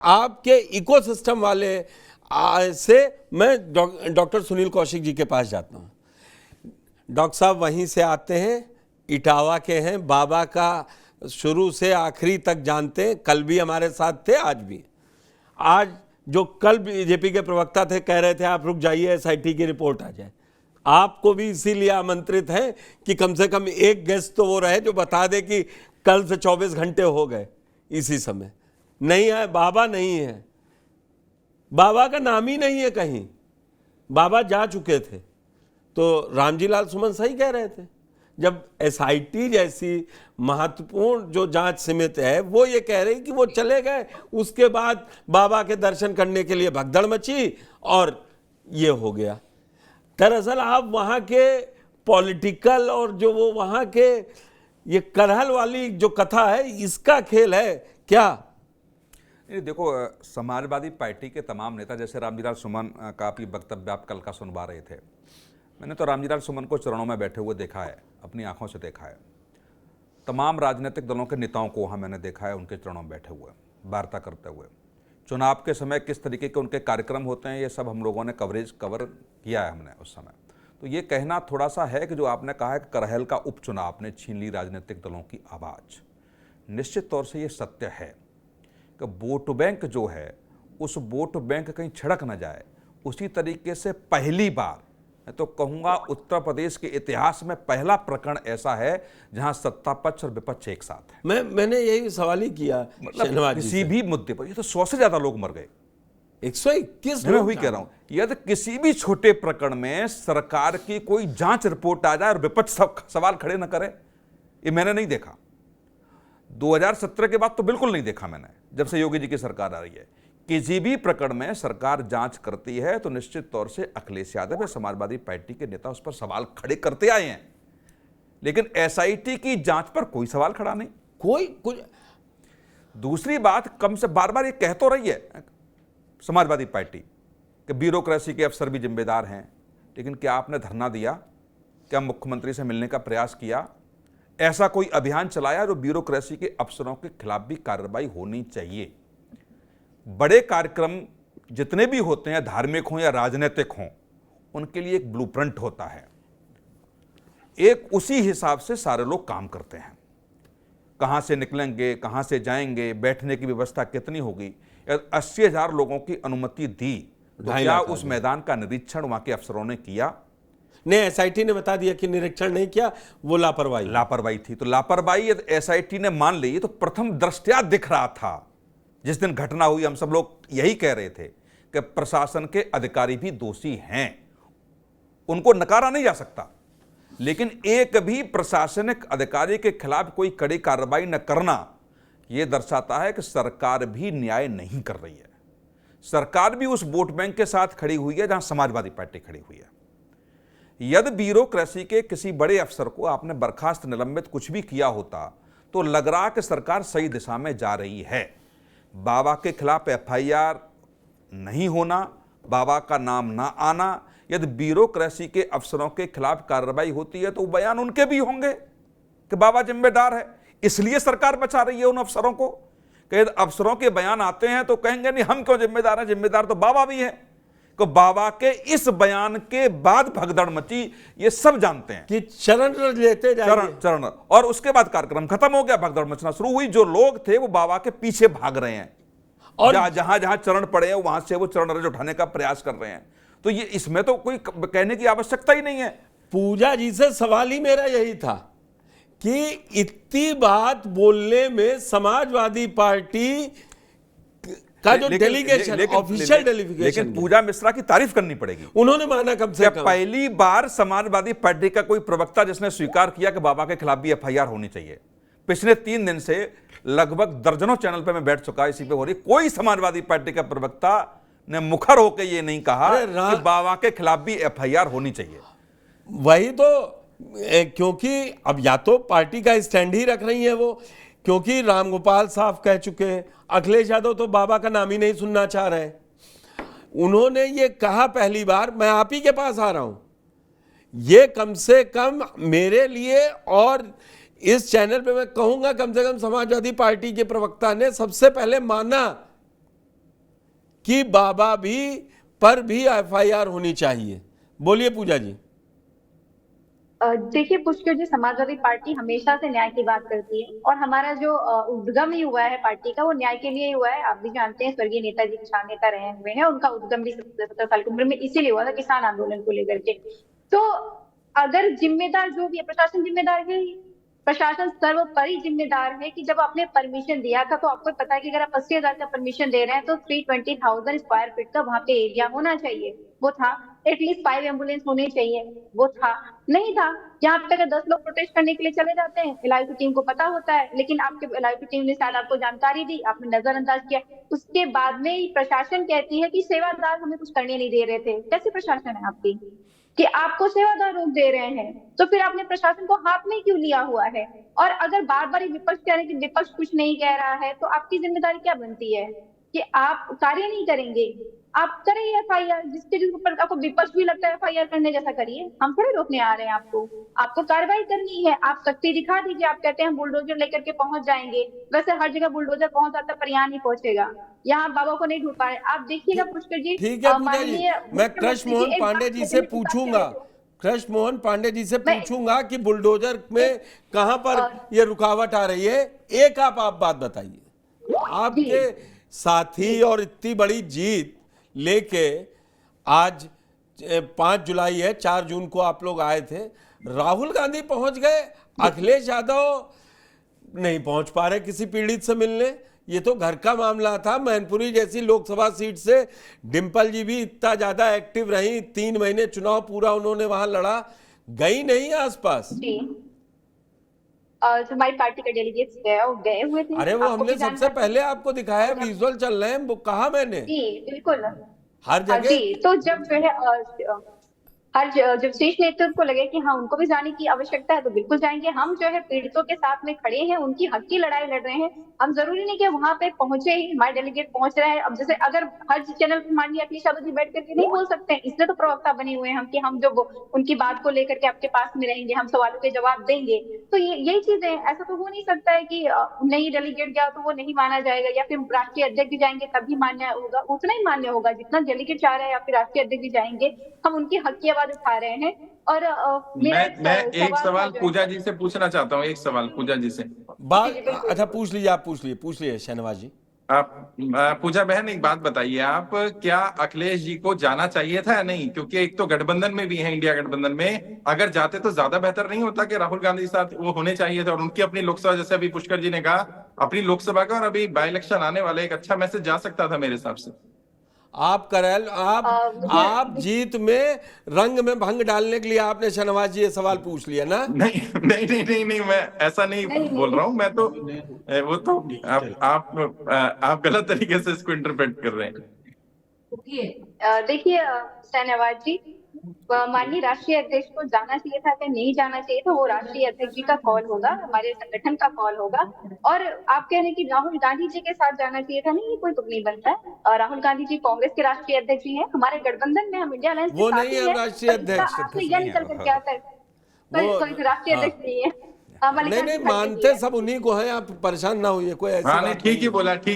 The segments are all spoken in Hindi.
आपके इकोसिस्टम वाले से मैं डॉक्टर सुनील कौशिक जी के पास जाता हूँ। डॉक्टर साहब वहीं से आते हैं, इटावा के हैं, बाबा का शुरू से आखिरी तक जानते हैं, कल भी हमारे साथ थे, आज भी। आज जो कल बीजेपी के प्रवक्ता थे कह रहे थे आप रुक जाइए, एसआईटी की रिपोर्ट आ जाए। आपको भी इसीलिए आमंत्रित है कि कम से कम एक गेस्ट तो वो रहे जो बता दे कि कल से 24 घंटे हो गए इसी समय। नहीं है, बाबा नहीं है, बाबा का नाम ही नहीं है कहीं, बाबा जा चुके थे। तो रामजी लाल सुमन सही कह रहे थे, जब एसआईटी जैसी महत्वपूर्ण जो जांच समिति है वो ये कह रही कि वो चले गए, उसके बाद बाबा के दर्शन करने के लिए भगदड़ मची और ये हो गया। दरअसल आप वहाँ के पॉलिटिकल और जो वो वहाँ के ये करहल वाली जो कथा है, इसका खेल है क्या? देखो, समाजवादी पार्टी के तमाम नेता, जैसे रामजी लाल सुमन का भी वक्तव्य आप कल का सुनवा रहे थे, मैंने तो रामजी लाल सुमन को चरणों में बैठे हुए देखा है, अपनी आंखों से देखा है। तमाम राजनीतिक दलों के नेताओं को वहाँ मैंने देखा है उनके चरणों में बैठे हुए, वार्ता करते हुए। चुनाव के समय किस तरीके के उनके कार्यक्रम होते हैं, ये सब हम लोगों ने कवर किया है हमने उस समय। तो ये कहना थोड़ा सा है कि जो आपने कहा है कि करहल का उपचुनाव ने छीन ली राजनीतिक दलों की आवाज़, निश्चित तौर से ये सत्य है कि वोट बैंक जो है उस वोट बैंक कहीं छिड़क न जाए, उसी तरीके से पहली बार मैं तो कहूँगा उत्तर प्रदेश के इतिहास में पहला प्रकरण ऐसा है जहां सत्ता पक्ष और विपक्ष एक साथ है। मैंने यही सवाल ही किया, मतलब किसी भी मुद्दे पर, ये तो 100 से ज्यादा लोग मर गए, 121 मैं वही कह रहा हूं, यदि किसी भी छोटे प्रकरण में सरकार की कोई जांच रिपोर्ट आ जाए और विपक्ष सवाल खड़े न करे, ये मैंने नहीं देखा। 2017 के बाद तो बिल्कुल नहीं देखा मैंने, जब से योगी जी की सरकार आ रही है। किसी भी प्रकरण में सरकार जांच करती है तो निश्चित तौर से अखिलेश यादव या समाजवादी पार्टी के नेता उस पर सवाल खड़े करते आए हैं, लेकिन एसआईटी की जांच पर कोई सवाल खड़ा नहीं, कोई कुछ। दूसरी बात, कम से बार बार ये कह तो रही है समाजवादी पार्टी कि ब्यूरोक्रेसी के अफसर भी जिम्मेदार हैं, लेकिन क्या आपने धरना दिया? क्या मुख्यमंत्री से मिलने का प्रयास किया? ऐसा कोई अभियान चलाया जो ब्यूरोक्रेसी के अफसरों के खिलाफ भी कार्रवाई होनी चाहिए? बड़े कार्यक्रम जितने भी होते हैं, धार्मिक हों या राजनीतिक हों, उनके लिए एक ब्लूप्रिंट होता है, एक उसी हिसाब से सारे लोग काम करते हैं। कहां से निकलेंगे, कहां से जाएंगे, बैठने की व्यवस्था कितनी होगी। 80,000 लोगों की अनुमति दी, तो क्या उस मैदान का निरीक्षण वहां के अफसरों ने किया? नहीं, एसआईटी ने बता दिया कि निरीक्षण नहीं किया, वो लापरवाही थी। तो लापरवाही एसआईटी ने मान ली, तो प्रथम दृष्टया दिख रहा था। जिस दिन घटना हुई हम सब लोग यही कह रहे थे कि प्रशासन के अधिकारी भी दोषी हैं, उनको नकारा नहीं जा सकता, लेकिन एक भी प्रशासनिक अधिकारी के खिलाफ कोई कड़ी कार्रवाई न करना यह दर्शाता है कि सरकार भी न्याय नहीं कर रही है। सरकार भी उस वोट बैंक के साथ खड़ी हुई है जहां समाजवादी पार्टी खड़ी हुई है। यदि ब्यूरोक्रेसी के किसी बड़े अफसर को आपने बर्खास्त, निलंबित कुछ भी किया होता तो लग रहा कि सरकार सही दिशा में जा रही है। बाबा के खिलाफ एफआईआर नहीं होना, बाबा का नाम ना आना, यदि ब्यूरोक्रेसी के अफसरों के खिलाफ कार्रवाई होती है तो बयान उनके भी होंगे कि बाबा जिम्मेदार है, इसलिए सरकार बचा रही है उन अफसरों को। कि यदि अफसरों के बयान आते हैं तो कहेंगे नहीं हम क्यों जिम्मेदार हैं, जिम्मेदार तो बाबा भी है। कि बाबा के इस बयान के बाद भगदड़ मची, ये सब जानते हैं कि चरण लेते चरण, और उसके बाद कार्यक्रम खत्म हो गया, भगदड़ मचना शुरू हुई। जो लोग थे वो बाबा के पीछे भाग रहे हैं, और जहां जहां चरण पड़े हैं वहां से वो चरण रज उठाने का प्रयास कर रहे हैं। तो ये, इसमें तो कोई कहने की आवश्यकता ही नहीं है। पूजा जी से सवाल ही मेरा यही था कि इतनी बात बोलने में समाजवादी पार्टी का जो डेलीगेशन, ऑफिशियल डेलीगेशन, लेकिन पूजा मिश्रा की तारीफ करनी पड़ेगी। उन्होंने माना कम से कम पहली बार समाजवादी पार्टी का कोई प्रवक्ता जिसने स्वीकार किया कि बाबा के खिलाफ भी एफआईआर होनी चाहिए। पिछले 3 दिन से लगभग दर्जनों चैनल पे मैं बैठ चुका, इसी पे हो रही, कोई समाजवादी पार्टी का प्रवक्ता ने मुखर होकर ये नहीं कहा कि बाबा के खिलाफ भी एफआईआर होनी चाहिए। वही तो, क्योंकि अब या तो पार्टी का स्टैंड ही रख रही है वो, क्योंकि रामगोपाल साहब कह चुके हैं, अखिलेश यादव तो बाबा का नाम ही नहीं सुनना चाह रहे। उन्होंने ये कहा पहली बार, मैं आप ही के पास आ रहा हूं, ये कम से कम मेरे लिए और इस चैनल पे मैं कहूंगा कम से कम समाजवादी पार्टी के प्रवक्ता ने सबसे पहले माना कि बाबा भी पर भी एफआईआर होनी चाहिए। बोलिए पूजा जी। देखिए पुष्कर जी, समाजवादी पार्टी हमेशा से न्याय की बात करती है और हमारा जो उद्गम ही हुआ है पार्टी का, वो न्याय के लिए ही हुआ है। आप भी जानते हैं स्वर्गीय नेताजी किसान नेता रहे हुए हैं, उनका उद्गम भी 70 साल की उम्र में इसीलिए हुआ था, किसान आंदोलन को लेकर के। तो अगर जिम्मेदार जो भी है, प्रशासन जिम्मेदार है, प्रशासन सर्वोपरि जिम्मेदार है कि जब आपने परमिशन दिया था, तो आपको पता है कि अगर आप 80,000 का परमिशन दे रहे हैं तो 320,000 स्क्वायर फीट का वहां पे एरिया होना चाहिए, वो था। एटलीस्ट 5 एम्बुलेंस होने चाहिए, वो था। नहीं था। यहाँ पे अगर 10 लोग प्रोटेस्ट करने के लिए चले जाते हैं, एलआईटी टीम को पता होता है, लेकिन आपके एलआईटी टीम ने शायद आपको जानकारी दी, आपने नजरअंदाज किया। उसके बाद में ही प्रशासन कहती है कि सेवादार हमें कुछ करने नहीं दे रहे थे। कैसी प्रशासन है आपकी कि आपको सेवादार रोक दे रहे हैं? तो फिर आपने प्रशासन को हाथ में क्यों लिया हुआ है? और अगर बार बार विपक्ष कह रहे हैं कि विपक्ष कुछ नहीं कह रहा है, तो आपकी जिम्मेदारी क्या बनती है कि आप कार्य नहीं करेंगे? आप करें एफआईआर, जिसके ऊपर आपको विपक्ष भी लगता है एफआईआर करने जैसा करिए। हम थोड़े रोकने आ रहे हैं आपको, आपको कार्रवाई करनी है, आप शक्ति दिखा दीजिए। आप कहते हैं बुलडोजर लेकर के पहुंच जाएंगे, वैसे हर जगह बुलडोजर पहुंच जाता है पर यहाँ नहीं पहुंचेगा। यहाँ बाबा को नहीं ढूंढ पा रहे। आप देखिएगा पुष्कर जी, ठीक है पूजा जी, मैं कृष्ण मोहन पांडे जी से पूछूंगा, कृष्ण मोहन पांडे जी से पूछूंगा कि बुलडोजर में कहां पर ये रुकावट आ रही है। एक आप बात बताइए, आपके साथी और इतनी बड़ी जीत लेके आज 5 जुलाई है, 4 जून को आप लोग आए थे, राहुल गांधी पहुंच गए, अखिलेश यादव नहीं पहुंच पा रहे किसी पीड़ित से मिलने। ये तो घर का मामला था। मैनपुरी जैसी लोकसभा सीट से डिंपल जी भी इतना ज्यादा एक्टिव रही, 3 महीने चुनाव पूरा उन्होंने वहां लड़ा, गई नहीं आसपास। हमारी पार्टी के डेलीगेट्स गए हुए थे। अरे वो हमने सबसे पहले आपको दिखाया, विजुअल चल रहे हैं, वो कहा मैंने। जी बिल्कुल, हर जगह। जी, तो जब जो है जब शीर्ष नेतृत्व को लगे कि हाँ उनको भी जाने की आवश्यकता है, तो बिल्कुल जाएंगे। हम जो है पीड़ितों के साथ में खड़े हैं, उनकी हक की लड़ाई लड़ रहे हैं। हम जरूरी नहीं कि वहां पे पहुंचे ही हमारे डेलीगेट पहुंच रहे हैं। अब जैसे अगर हर चैनल पर माननीय अखिलेश यादव जी बैठ करके नहीं बोल सकते हैं, इसलिए तो प्रवक्ता बने हुए हैं हम कि हम जो उनकी बात को लेकर के आपके पास में रहेंगे, हम सवालों के जवाब देंगे। तो यही चीजें, ऐसा तो हो नहीं सकता है कि नहीं डेलीगेट गया तो वो नहीं माना जाएगा, या फिर राष्ट्रीय अध्यक्ष भी जाएंगे तभी मान्य होगा। उतना ही मान्य होगा जितना डेलीगेट चाह रहे हैं, या फिर राष्ट्रीय अध्यक्ष भी जाएंगे। हम उनकी हक की आवाज उठा रहे हैं। और मैं एक सवाल पूजा जी से पूछना चाहता हूँ, एक सवाल पूजा जी से। अच्छा पूछ लीजिए, आप पूछ लीजिए शहनवाज जी। आप पूजा बहन एक बात बताइए, आप क्या अखिलेश जी को जाना चाहिए था या नहीं? क्योंकि एक तो गठबंधन में भी है, इंडिया गठबंधन में, अगर जाते तो ज्यादा बेहतर नहीं होता कि राहुल गांधी के साथ वो होने चाहिए थे, और उनकी अपनी लोकसभा, जैसे अभी पुष्कर जी ने कहा, अपनी लोकसभा का और अभी बाई इलेक्शन आने वाले, एक अच्छा मैसेज जा सकता था मेरे हिसाब से। आप जीत में रंग में भंग डालने के लिए आपने शहनवाज जी ये सवाल पूछ लिया ना? नहीं नहीं नहीं नहीं, नहीं मैं ऐसा नहीं बोल रहा हूं। मैं तो वो तो आप गलत तरीके से इसको इंटरप्रेट कर रहे हैं। देखिए शहनवाज जी, माननीय राष्ट्रीय अध्यक्ष को जाना चाहिए था या नहीं जाना चाहिए था, वो राष्ट्रीय अध्यक्ष जी का कॉल होगा, हमारे संगठन का कॉल होगा। और आप कह रहे हैं कि राहुल गांधी जी के साथ जाना चाहिए था, नहीं, ये कोई तुक नहीं बनता है। राहुल गांधी जी कांग्रेस के राष्ट्रीय अध्यक्ष जी हैं, हमारे गठबंधन में हम इंडिया अलायंस वो नहीं है राष्ट्रीय अध्यक्ष, आपसे यह निकल कर क्या था, राष्ट्रीय अध्यक्ष नहीं है। नहीं मानते सब उन्हीं को है, आप परेशान ना होइए। कोई ऐसी हाँ, नहीं ठीक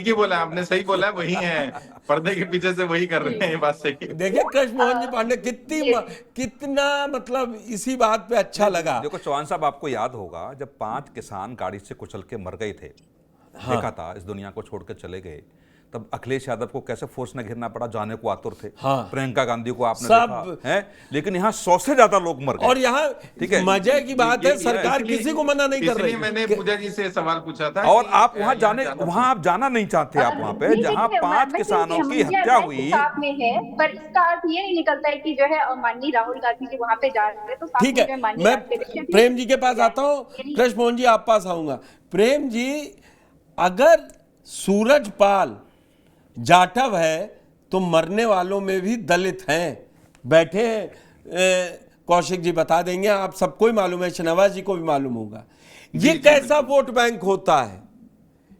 ही बोला आपने, सही बोला, वही है, पर्दे के पीछे से वही कर रहे हैं, ये बात सही। देखिए कृष्ण मोहन जी पांडे कितना मतलब इसी बात पे अच्छा लगा। देखो चौहान साहब, आपको याद होगा जब 5 किसान गाड़ी से कुचल के मर गए थे, देखा था, इस दुनिया को छोड़ के चले गए, तब अखिलेश यादव को कैसे फोर्स में घिरना पड़ा, जाने को आतुर थे। प्रियंका गांधी को आपने देखा है, लेकिन यहाँ 100 से ज्यादा लोग मर गए। और यहाँ ठीक है, मजे की बात है, सरकार किसी को मना नहीं कर रही। मैंने पूजा जी से सवाल पूछा था, और आप वहां आप जाना नहीं चाहते, आप वहां पे जहां 5 किसानों की हत्या हुई। में है, पर इसका अर्थ ये नहीं निकलता है कि जो है माननीय राहुल गांधी जी वहां पे जा रहे हैं। तो ठीक है, मैं प्रेम जी के पास आता हूँ, कृष्ण मोहन जी आप पास आऊंगा। प्रेम जी, अगर सूरजपाल जाटव है तो मरने वालों में भी दलित हैं, बैठे हैं, कौशिक जी बता देंगे, आप सबको ही मालूम है, शहनवाज जी को भी मालूम होगा। ये कैसा वोट बैंक होता है?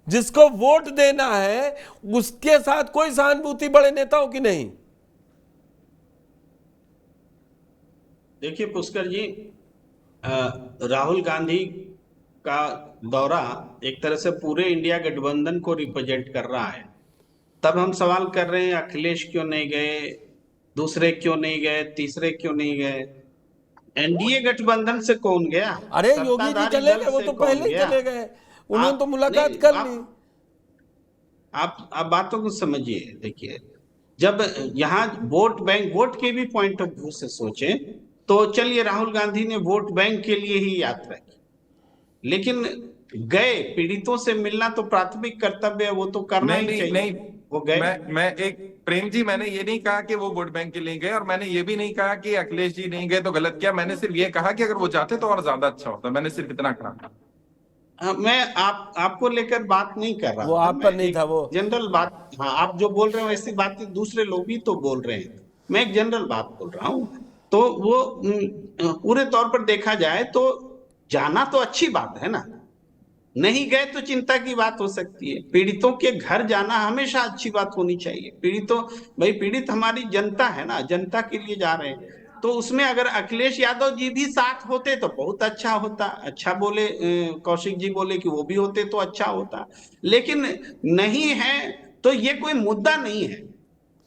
जिसको वोट देना है उसके साथ कोई सहानुभूति बड़े नेताओं की नहीं। देखिए पुष्कर जी, राहुल गांधी का दौरा एक तरह से पूरे इंडिया गठबंधन को रिप्रेजेंट कर रहा है। तब हम सवाल कर रहे हैं अखिलेश क्यों नहीं गए, दूसरे क्यों नहीं गए, तीसरे क्यों नहीं गए। एनडीए गठबंधन से कौन गया? अरे योगी जी सत्ताधारी चले दल गए, वो से तो कौन पहले ही गया? चले गए, उन्होंने तो मुलाकात नहीं, कर ली। आप बातों को समझिए। देखिए, जब यहाँ वोट के भी पॉइंट ऑफ व्यू से सोचें तो चलिए राहुल गांधी ने वोट बैंक के लिए ही यात्रा की, लेकिन गए, पीड़ितों से मिलना तो प्राथमिक कर्तव्य है, वो तो करना नहीं ही नहीं चाहिए। नहीं, वो गए। मैं एक प्रेम जी, मैंने ये नहीं कहा कि वो वोट बैंक के लिए गए, और मैंने ये भी नहीं कहा कि अखिलेश जी नहीं गए तो गलत किया। मैंने सिर्फ ये कहा कि अगर वो जाते तो और ज्यादा अच्छा होता। मैंने सिर्फ इतना कहा। मैं आपको लेकर बात नहीं कर रहा वो था, आप पर मैं नहीं एक था, वो जनरल बात। हाँ, आप जो बोल रहे हो ऐसी बातें दूसरे लोग भी तो बोल रहे हैं, मैं एक जनरल बात बोल रहा हूँ। तो वो पूरे तौर पर देखा जाए तो जाना तो अच्छी बात है ना, नहीं गए तो चिंता की बात हो सकती है। पीड़ितों के घर जाना हमेशा अच्छी बात होनी चाहिए। पीड़ित हमारी जनता है ना, जनता के लिए जा रहे हैं, तो उसमें अगर अखिलेश यादव जी भी साथ होते तो बहुत अच्छा होता। अच्छा बोले कौशिक जी बोले कि वो भी होते तो अच्छा होता, लेकिन नहीं है तो ये कोई मुद्दा नहीं है।